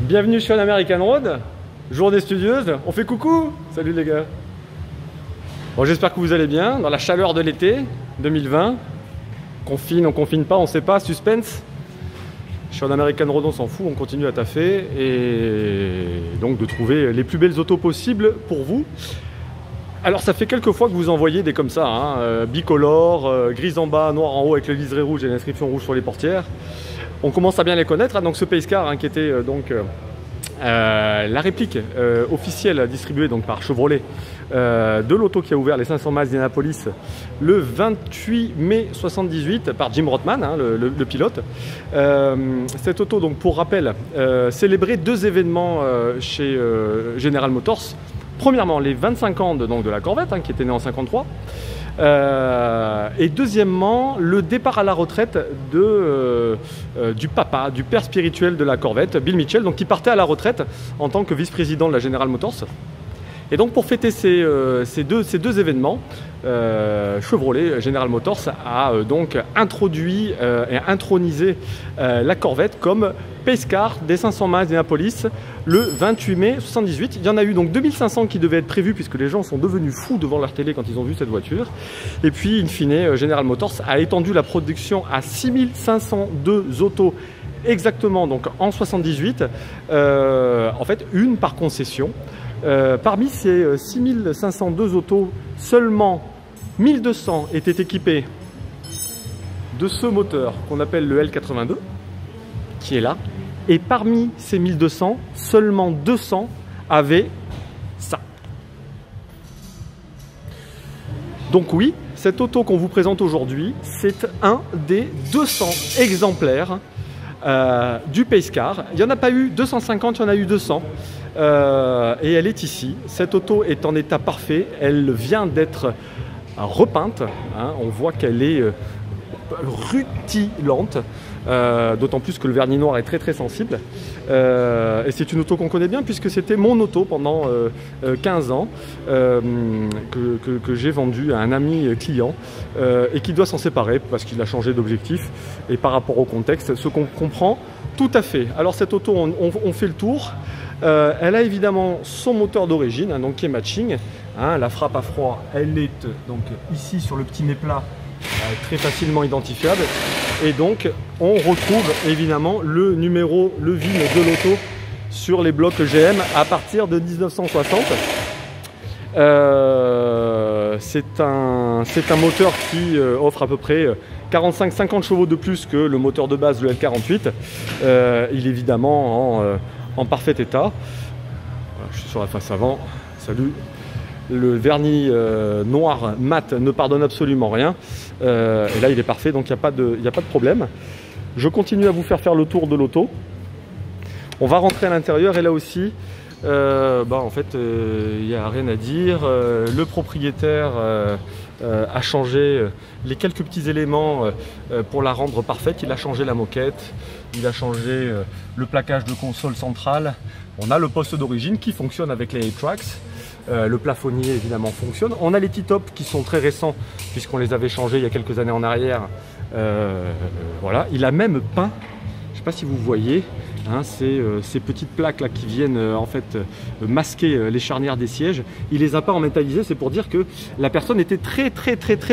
Bienvenue sur l'American Road, journée studieuse. On fait coucou. Salut les gars. Bon, j'espère que vous allez bien, dans la chaleur de l'été 2020. Confine, on confine pas, on sait pas, suspense. Sur l'American Road, on s'en fout, on continue à taffer et donc de trouver les plus belles autos possibles pour vous. Alors ça fait quelques fois que vous envoyez des comme ça, hein, bicolore, grise en bas, noir en haut avec le liseré rouge et l'inscription rouge sur les portières. On commence à bien les connaître, hein. Donc ce Pace Car, hein, qui était la réplique officielle distribuée donc par Chevrolet de l'auto qui a ouvert les 500 miles d'Indianapolis le 28 mai 78 par Jim Rothman, hein, le pilote. Cette auto, donc pour rappel, célébrait deux événements chez General Motors. Premièrement, les 25 ans de la Corvette, hein, qui était née en 53. Et deuxièmement, le départ à la retraite du papa, du père spirituel de la Corvette, Bill Mitchell, donc qui partait à la retraite en tant que vice-président de la General Motors. Et donc pour fêter ces deux événements, Chevrolet General Motors a donc introduit et intronisé la Corvette comme Pace Car des 500 miles d'Indianapolis le 28 mai 78. Il y en a eu donc 2500 qui devaient être prévus puisque les gens sont devenus fous devant leur télé quand ils ont vu cette voiture. Et puis in fine, General Motors a étendu la production à 6502 autos exactement donc en 78, en fait une par concession. Parmi ces 6502 autos, seulement 1200 étaient équipés de ce moteur qu'on appelle le L82, qui est là. Et parmi ces 1200, seulement 200 avaient ça. Donc oui, cette auto qu'on vous présente aujourd'hui, c'est un des 200 exemplaires du Pace Car. Il n'y en a pas eu 250, il y en a eu 200. Et elle est ici. Cette auto est en état parfait. Elle vient d'être repeinte, hein. On voit qu'elle est rutilante, d'autant plus que le vernis noir est très très sensible. Et c'est une auto qu'on connaît bien puisque c'était mon auto pendant 15 ans que j'ai vendue à un ami client et qui doit s'en séparer parce qu'il a changé d'objectif. Et par rapport au contexte, ce qu'on comprend tout à fait. Alors cette auto, on fait le tour. Elle a évidemment son moteur d'origine, hein, donc qui est matching, hein. La frappe à froid, elle est donc ici sur le petit méplat, très facilement identifiable. Et donc on retrouve évidemment le numéro, le VIN de l'auto sur les blocs GM à partir de 1960. C'est un moteur qui offre à peu près 45-50 chevaux de plus que le moteur de base, le L48. Il est évidemment en parfait état. Voilà, je suis sur la face avant. Salut. Le vernis noir mat ne pardonne absolument rien. Et là, il est parfait, donc il n'y a pas de problème. Je continue à vous faire le tour de l'auto. On va rentrer à l'intérieur et là aussi, en fait, il n'y a rien à dire. Le propriétaire a changé les quelques petits éléments pour la rendre parfaite. Il a changé la moquette, il a changé le plaquage de console centrale. On a le poste d'origine qui fonctionne avec les A-Tracks. Le plafonnier évidemment fonctionne. On a les T-Top qui sont très récents puisqu'on les avait changés il y a quelques années en arrière. Voilà. Il a même peint, je ne sais pas si vous voyez, hein, ces petites plaques là qui viennent en fait masquer les charnières des sièges. Il les a pas en métallisé, c'est pour dire que la personne était très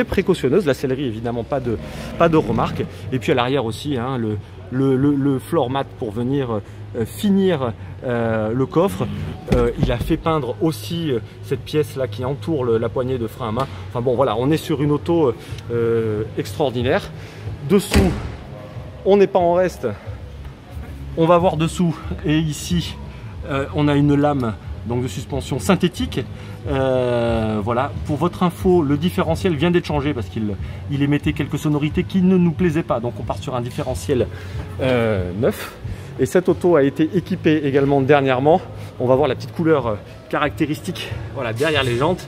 précautionneuse. La sellerie évidemment pas de remarques. Et puis à l'arrière aussi, hein, le floor mat pour venir finir le coffre. Il a fait peindre aussi cette pièce là qui entoure la poignée de frein à main. Enfin bon voilà, on est sur une auto extraordinaire. Dessous, on n'est pas en reste. On va voir dessous et ici on a une lame donc de suspension synthétique. Voilà, pour votre info, le différentiel vient d'être changé parce qu'il émettait quelques sonorités qui ne nous plaisaient pas. Donc on part sur un différentiel neuf. Et cette auto a été équipée également dernièrement. On va voir la petite couleur caractéristique, voilà, derrière les jantes.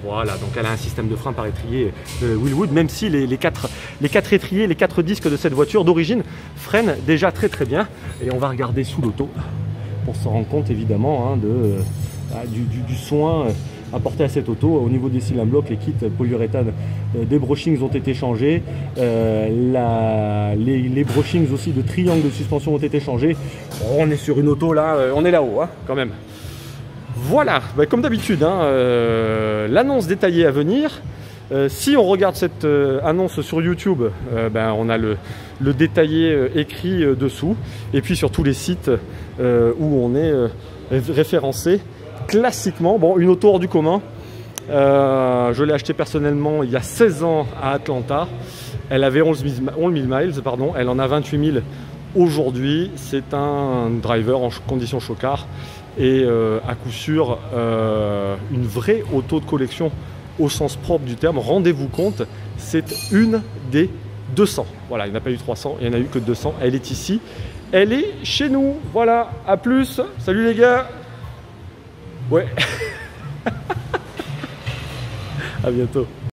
Voilà, donc elle a un système de frein par étrier Willwood, même si les quatre étriers, les 4 disques de cette voiture d'origine freinent déjà très bien. Et on va regarder sous l'auto pour se rendre compte évidemment, hein, du soin apportées à cette auto. Au niveau des cylindres blocs, les kits polyuréthane des brochings ont été changés. Les brochings aussi de triangle de suspension ont été changés. On est sur une auto là, on est là-haut hein, quand même. Voilà, bah, comme d'habitude, hein, l'annonce détaillée à venir. Si on regarde cette annonce sur YouTube, ben, on a le détaillé écrit dessous. Et puis sur tous les sites où on est référencé classiquement. Bon, une auto hors du commun. Je l'ai acheté personnellement il y a 16 ans à Atlanta. Elle avait 11 000 miles, pardon. Elle en a 28 000 aujourd'hui. C'est un driver en condition chocard. Et à coup sûr, une vraie auto de collection au sens propre du terme. Rendez-vous compte, c'est une des 200. Voilà, il n'y en a pas eu 300, il n'y en a eu que 200. Elle est ici, elle est chez nous. Voilà, à plus. Salut les gars. Ouais. À bientôt.